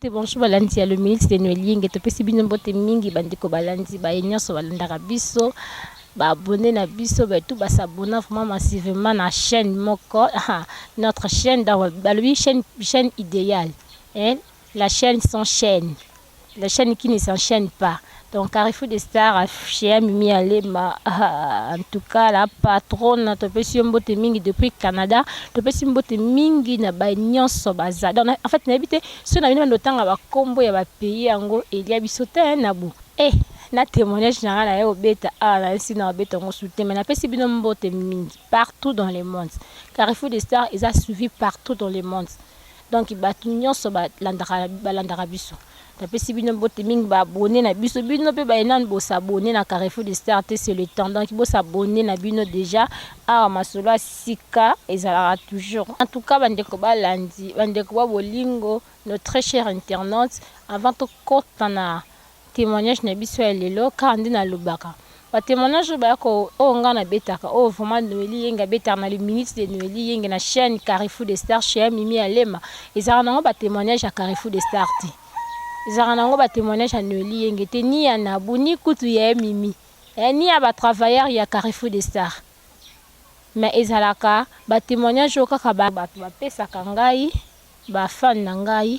Mbote bonjour balandi ya le ministre de Noelinge topesi bino mbote mingi bandeko balandi ba nyonso balandaka biso ba abonné na biso ba tout ba s'abonner vraiment massivement na chaîne moko notre chaîne dans la chaîne idéale hein la chaîne sans chaîne la chaîne qui ne s'enchaîne pas. Donc Carrefour des Stars chez Mimi Alema en tout cas la patronne topesi mbote mingi depuis Canada topesi mbote mingi na ba nyonso baza. Donc en fait na bité so na bino ndotanga ba kombo ya ba pays yango elia biso te na bu na témoignage na la yo beta na si na beta ngo soutien mais na pesi bino mbote mingi partout dans le monde. Carrefour des Stars ils a suivi partout dans le monde. Donc ba nyonso ba landaka biso. Tapesi bino mbote mingi ba abonné na biso bino pe ba enane bo s'abonner na Carrefour des Stars c'est le temps donc bo s'abonner na bino déjà masolo sika ezalaka toujours. En tout cas bandeko balandi bandeko ba bolingo nos très chers internautes avant to kota na témoignage na biso ya lelo kandi na lobaka ba témoignage ba ko nga na betaka vraiment Noeli yenga betaka na le ministre de Noeli yenga na chaîne Carrefour des Stars chez Mimi Alema ezalaka nango ba témoignage à Carrefour des Stars Zaranango ba témoignage à Noeli yengete ni ya Nabu ni kutu ya Mimi ni ya ba travailleur ya Carrefour des Stars mais ezalaka ba témoignage okaka ba pesa kangai ba fan na ngai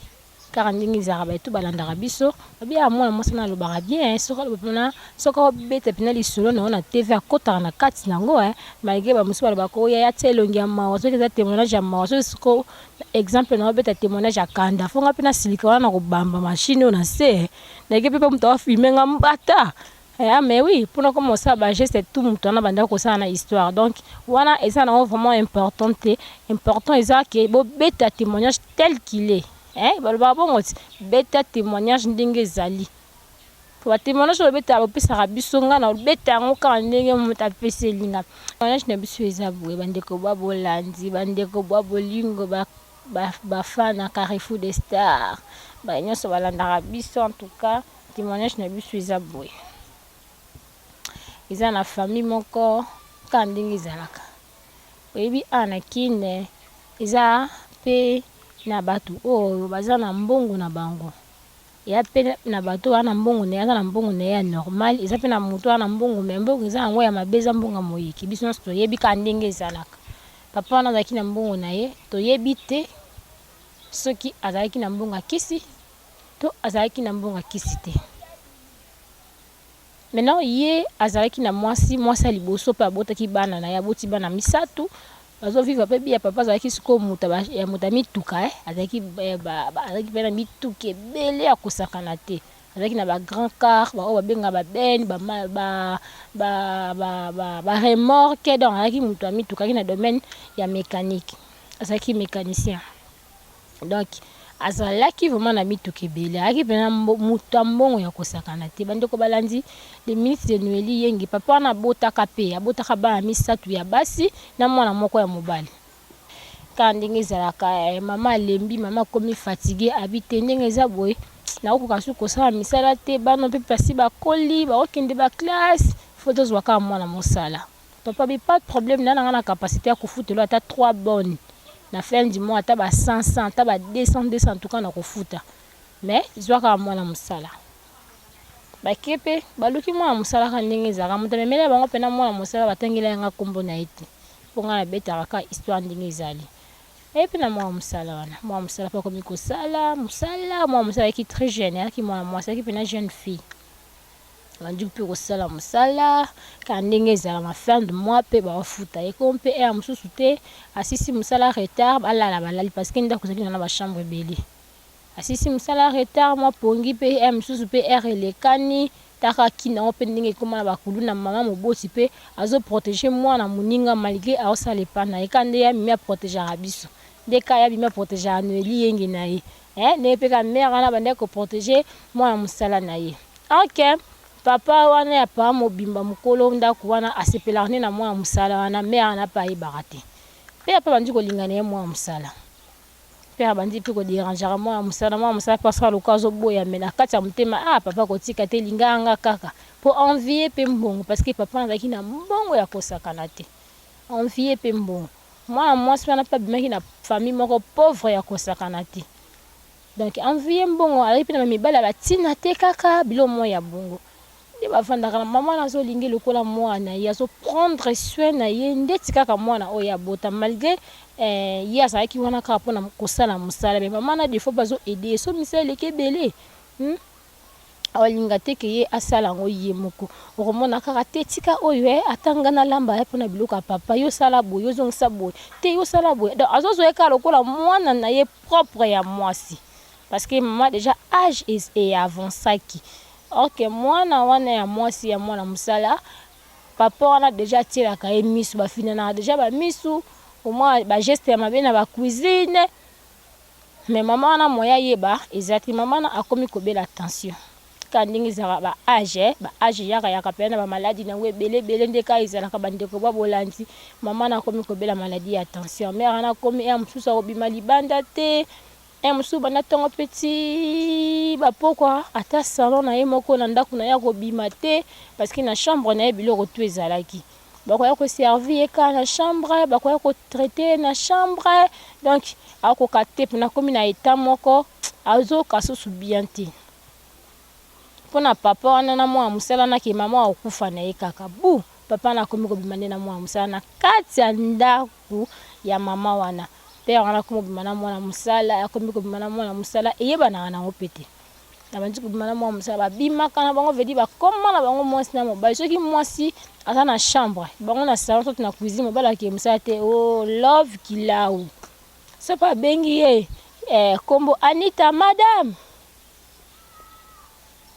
car ndingi zara ba tout balandaka biso babi ya mwana mwasi na lobaka bien soka lobana soka beta pina lisolo na TV akota na kati nango malgré ba musu ba ko ya tselongi ya mawa so keza témoignage ya mawa so exemple na beta témoignage ya kanda fonga pina silika wana ko bamba machine na se na ke pepe mto filmer ngambata mais oui pour nous commencer à geste tout mutu na banda ko sana histoire donc wana eza na vraiment important eza que bo beta témoignage tel qu'il est bon beta témoignage ndenge zali pour témoignage beta bopesa biso nga na beta ngo ka ndenge muta pese linga témoignage na biso eza boye bandeko ba bolandi bandeko ba bolingo ba fan na Carrefour des Stars ba nyonso balanda biso en tout cas témoignage na biso eza boye eza na famille moko ka ndenge zalaka oyebi ana kine eza pe na batu baza na mbongo na bango ya pe na batu wana mbongo ne na mbongo ne ya normal eza pe na mutu wana mbongo me mbongo eza ngo ya mabeza mbongo moyiki biso nso toyebi ka ndenge ezalaka papa wana azalaki na mbongo na ye toyebi te soki azalaki na mbongo akisi to azalaki na mbongo akisi te maintenant ye azalaki na mwasi liboso pa botaki bana na ya boti bana misatu bazo vivre pe bia papa azalaki siko muta ya muta mituka azalaki azalaki pe na mituka ebele akosakana te azalaki na ba grand car ba benga ba ben ba remorque donc azalaki muta mituka na domaine ya mécanique azalaki mécanicien donc azalaki vraiment na mituka ebele azalaki pe na muta mbongo ya kosakana te bandeko balandi le ministre de Noeli yengi papa na botaka pe abotaka ba misatu ya basi na mwana moko ya mobali kandi ngezalaka mama lembi mama komi fatigué habité ndenge za boye na okoka su kosala misala te bano pe pasi ba koli ba okende ba classe photos waka mwana mosala papa bi pas de problème na capacité ya kufutelo ata 3 bonnes na fin du mois ata ba 500 ata ba 200 en tout cas na kofuta mais zwaka mwana mosala bakepe baluki mwana mosala ka ndenge ezaka moto memele bango pena mwana mosala batangela yanga kombo na ete ponga na betaka ka histoire ndenge ezali epe na mwana mosala wana mwana mosala pa komi kosala mwana mosala ki très jeune ki mwana mwasi ki pena jeune fille bandu pe kosala mosala ka ndenge ezala ma fin de mois pe bafuta ekompe mosusu te asisi mosala retard balali parce que ndako kozali na ba chambre belé asisi mosala retard mwa pongi pe mosusu pe elekani taka kina pe ndenge ekoma na bakulu na mama moboti pe azo protéger mwana moninga malgré aosala epana ekande ya mimi protéger biso ndeka ya bimi protéger Noeli yenge na ye ne pe ka mère na bande ko protéger mwana mosala na ye ok papa wana ya pa mobimba mukolo ndako wana asepelane na mwana mosala wana mère na pa yebaka te pe apa bandi kolingana ye mwana mosala père bandi pe ko déranger mwana mosala parce que lokazo boya mena kati ya mutema papa kotika te linganga kaka pour envier pe mbongo parce que papa azaki na mbongo ya kosakana te envier pe mbongo mwana mwasi wana pa bimaki na famille moko pauvre ya kosakana te donc envie mbongo alapi na mibala batina te kaka bilo mo ya bongo de bavandaka na mama nazolingi lokola mwana ye azoprendre soin na ye ndeti kaka mwana oyo abota malgré ye azalaki wana kaka mpona kosala mosala me mama na defo bazoede ye so misala eleki ebele awalinga te ke ye asala yango ye moko okomona kaka te tika oyo atanga na lamba ye mpona biloko ya papa yo sala boye ozongisa boye te yo sala boye donc azozoye kaka lokola mwana na ye propre ya mwasi parce que mama déjà âge avancaki ok mwana wana ya mwasi ya mwana mosala papa wana déjà atielaka ye misu bafinanaka déjà bamisu omwa bageste ya mabe na bacuisine mais mama wana moya yeba ezalaki mama wana akomi kobela attention ka ndenge ezalaka baage yaka mpe na bamaladi nango ebele nde ka ezalaka bandeko babolandi mama wana akomi kobela maladi ya attention mare wana akomi mosusu akobima libanda te mosusu banda ntongo peti bapokwa ata salon na ye moko na ndako na ye akobima te parce que na chambre na ye biloko to ezalaki bakoya koservi ye kaka na chambre bakoya kotraite na chambre donc akoka te mpona akomi na eta moko azoka susu bien te mpona papa wana na mwana mosala nake mama akokufa na ye kaka bu papa wana akomi kobima nde na mwana mosala na kati ya ndako ya mama wana père wana akomi kobima na mwana mosala akomi kobima na mwana mosala eyebanaka nango pete na bandi kobima na mwana mosala babimaka na bango vedi bakoma na bango mwasi na mobali soki mwasi aza na chambre bango na salon to na cuisine mobali akee mosala te o love kilau so pa bengi ye kombo Anita madame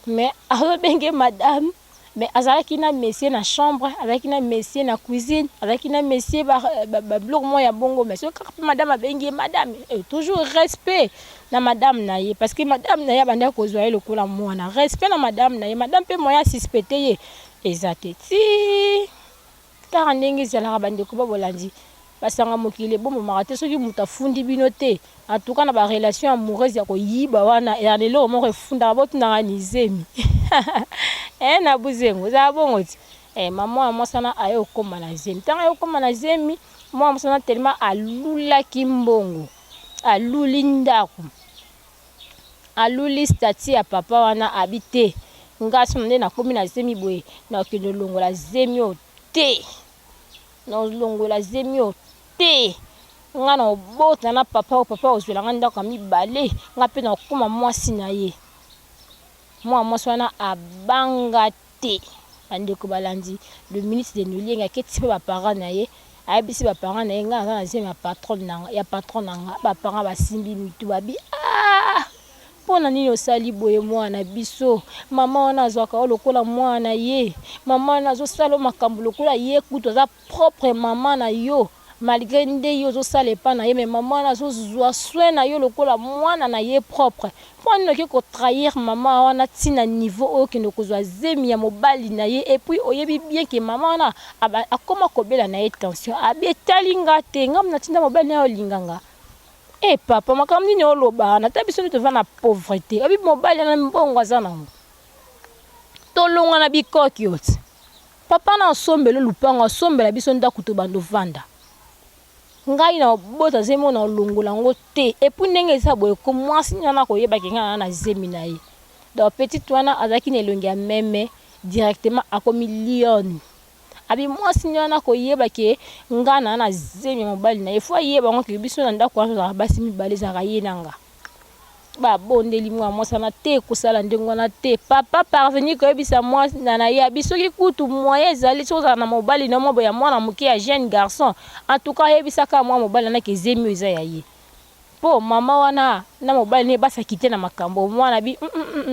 mais azobenge madame mais azalaki na monsieur na chambre azalaki na monsieur na cuisine azalaki na monsieur babiloko moko ya bongo mais soki kaka mpe madame abengi ye madame toujours respect na madame na ye parce que madame na ye abandi kozwa ye lokola mwana respect na madame na ye madame mpe moya suspecte ye eza te ti kaka ndenge ezalaka bandeko babolandi basanga mokili ebombamaka te soki moto afundi bino te en tout cas na barelation amoureuse ya koyiba wana ya lelo moko efundaka botundaka nizemi na buzengo ezala bongo ti mama ya mwasana aye okoma na zemi ntango aye okoma na zemi mwana mwasana telema alulaki mbongo aluli ndako aluli stati ya papa wana abi te ngasi nde nakomi na zemi boye nakende olongola zemi o te nolongola zemi o te nga na obota na papa ozwelanga ndako ya mibale nga mpe na okoma mwasi na ye mwana mwasi wana abanga te bandeko balandi le ministre de nolienga aketi mpe baparent na ye ayebisi baparent na ye nga aza na zemi ya patron na nga baparent basimbi mitu babi mpona nini osali boye mwana biso mama wana azwaka o lokola mwana ye mama wana azosala makambo lokola ye kutu aza propre mama na yo malgré nde yo ozosala epa na ye mais mama wana azozwa soin na yo lokola mwana na ye propre mpo nini oke kotrahir mama wana ntina niveau oyo okende kozwa zemi ya mobali na ye epuis oyebi bien ke mama wana akoma kobela na ye tension abetali nga te ngambo na ntinda mobali na ye olinganga papa makambo nini olobana ata biso nde tova na pauvreté oyebi mobali na mbongo aza nango tolonga na bikoki oti papa na asombela lupango asombela biso ndako to bando vanda ngai na bota zemi na olongola ngo te epuis ndenge eza boye ko mwasi nyana koyebaki nga na zemi na ye donc petite wana azalaki na elongi ya meme directement akomi lion abi mwasi nyana koyebaki nga na zemi mobali na ye fo ayeba ngo ke biso na ndako wana tozalaka basi mibale ezalaka ye na nga babondeli mwa mwasana te kosala ndenge wana te papa parvenir koyebisa mwasi na ye bisoki kutu moyen ezali soki ozala na mobali na mwa boye ya mwana moke ya jeune garçon en tout cas ayebisaka mwa mobali anaki ezemi oyo eza ya ye mpo mama wana na mobali ne basaki te na makambo mwana bi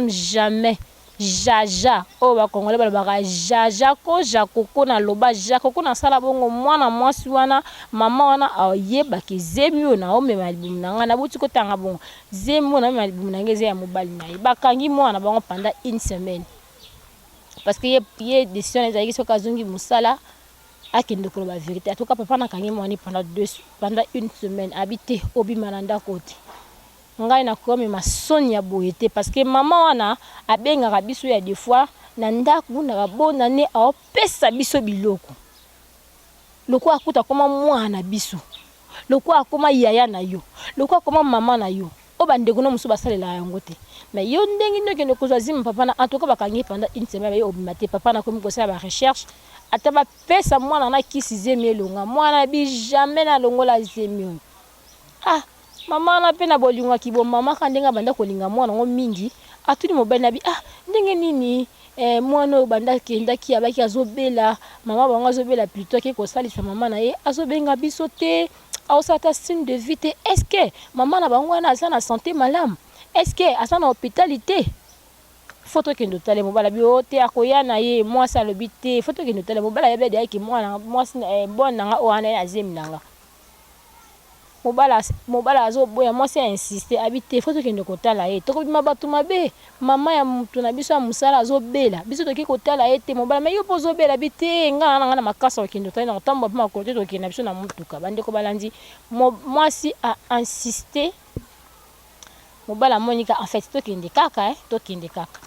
jamais jaja oyo bakongole balobaka jaja ko jakoko na loba jakoko nasala bongo mwana mwasi wana mama wana ayebaki zemi oyo na omema libumu na nga nabuti kotanga bongo zemi oyo na omema libumu na nga eza ya mobali na ye bakangi mwana bango pendant une semaine parce que ye décision ezalaki soki azongi mosala akende koloba vérité atoka papa nakangi mwana pendant une semaine abi te obima na ndako te ngai nakomema soni ya boye te parce que mama wana abengaka biso ya des fois na ndako na babona ne aopesa biso biloko loko akuta koma mwana biso loko akoma yaya na yo loko akoma mama na yo o bandeko no musu basalela yango te. Mais yo ndenge no kende kozwa zimi papa na en tout cas bakangi pendant une semaine ba yo obimate papa na komi kosala ba recherche ata ba pesa mwana na kisi zemi elonga mwana bi jamais na longola zemi. Ah mama na pe na bolinga ki bo mama kandenga banda kolinga mwana ngo mingi atuni mobali na bi ah ndenge nini mwana banda kenda ki abaki azobela mama bango azobela plutôt ke kosalisa mama na ye azobenga biso te ausata signe de vie te. Est-ce que maman na bango na sa na santé malade? Est-ce que asa na hôpitalité? Photo ke ndotale mobala bi o te akoya na ye moi ça le bité photo ke ndotale mobala ya bede ki mwana moi bon nanga o ana azemi nanga mobala azoboya moi c'est insister habité photo ke ndokotala ye to ko bima batu mabe mama ya mutu na biso ya musala azobela biso to ki kotala ye te mobala mais yo pozo bela bité ngana na makasa ke ndotale na tamba pa kote to ke na biso na mutuka bande ko balandi moi si a insister mobala monika en fait to kende kaka to kende kaka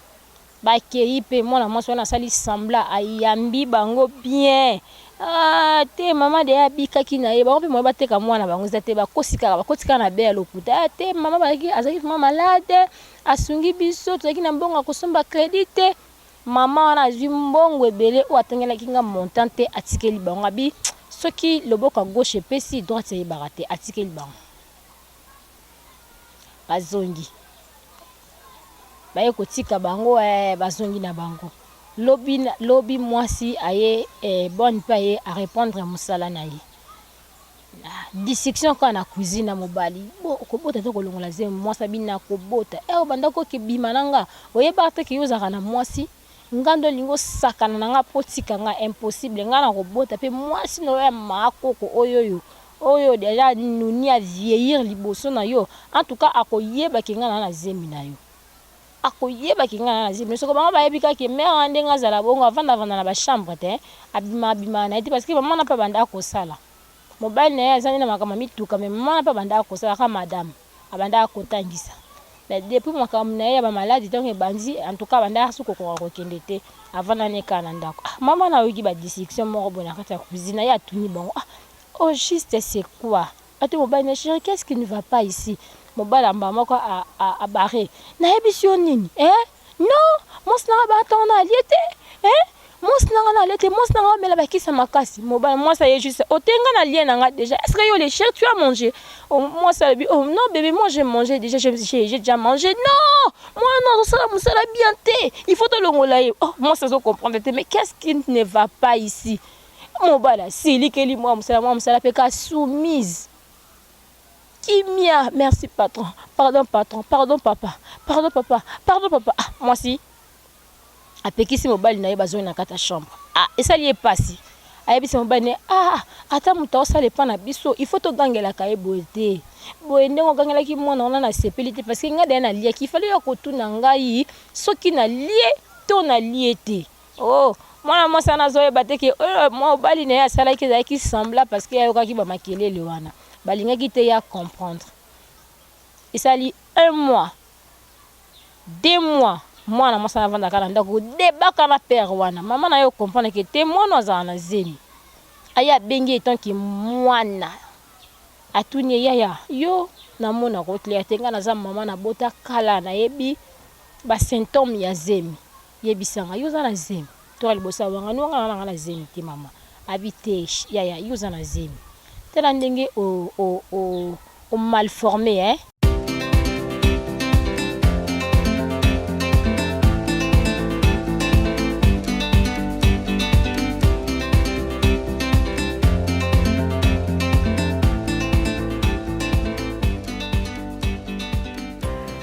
ba kei pe mona mwasi wana sali sembla ayambi bango bien ah te mama de abikaki na ye bango pe mo bateka mwana bango zate bakotika na be ya lokuta te mama bazaki azaki mama malade asungi biso tozaki na mbongo akosomba crédit te mama wana azwi mbongo ebele o atengelaki nga montante atikeli bango abi soki loboko gauche epesi droite eyebaka te atikeli bango bazongi baye kotika bango bazongi na bango lobi mwasi aye bonne pa ye a répondre musala na ye dissection quand na cuisine na mobali bo kobota to kolongola ze mwasa bina kobota banda ko ke bimananga oyeba te ke yozaka na mwasi ngando lingo sakana nanga potika nga impossible nga na kobota pe mwasi no ya makoko oyo déjà nuni a vieillir liboso na yo en tout cas akoyeba ke nga na zemi na yo akoyeba ki nga na zemi soko bango bayebika ke mère ndenga zala bongo avanda na ba chambre te abima na ite parce que maman na pa banda akosala mobile na azani na makama mituka mais maman na pa banda akosala ka madame abanda akotangisa mais depuis makam na ya ba malade donc ebandi en tout cas banda suko ko kokende te avanda ne kana ndako maman na yoki ba dissection moko bona kata cuisine ya tuni bongo oh juste c'est quoi ate mobile na chérie qu'est-ce qui ne va pas ici mobala mbamoko a barré na ebisio nini non mosna ba tona aliete mosna na aliete mosna na mela bakisa makasi mobala moi ça y est juste otenga na lien nga déjà est-ce que yo les chers tu as mangé moi ça oh non bébé moi j'ai mangé déjà j'ai déjà mangé non moi non ça bien té il faut te longola oh moi ça zo comprendre mais qu'est-ce qui ne va pas ici mobala si likeli moi musala peka soumise Kimia, merci patron. Pardon patron, pardon papa. Pardon papa. Pardon papa. Ah, moi si. Apekisi mobile na ye bazoni na kata chambre. Ah, et ça lié passé. Ayebisi mobile ne ata muta osale pa na biso, il faut to gangela ka ebote. Boye ndenge gangela ki mwana ona na sepelité parce que ngade na lia ki fallait yakotuna ngai soki na lie to na liete. Oh, mwana mwasa na zoye bateke mobile na ye asala ki za ki sembla parce que ayokaki ba makelele wana. Balingaki te ya comprendre. Et ça lit 1 mois, 2 mois. Moi na mosana vanda kana ndako debaka na père wana. Maman na yo comprendre que te mwana azana zemi. Aya bengi etant ki mwana. Atuni yaya yo na mona ko clair tenga na za maman na bota kala na yebi ba symptôme ya zemi. Yebi sanga yo za na zemi. To alibosa wanga no ngana na zemi ti mama. Habite yaya yo za na zemi. Tela ndenge au mal formé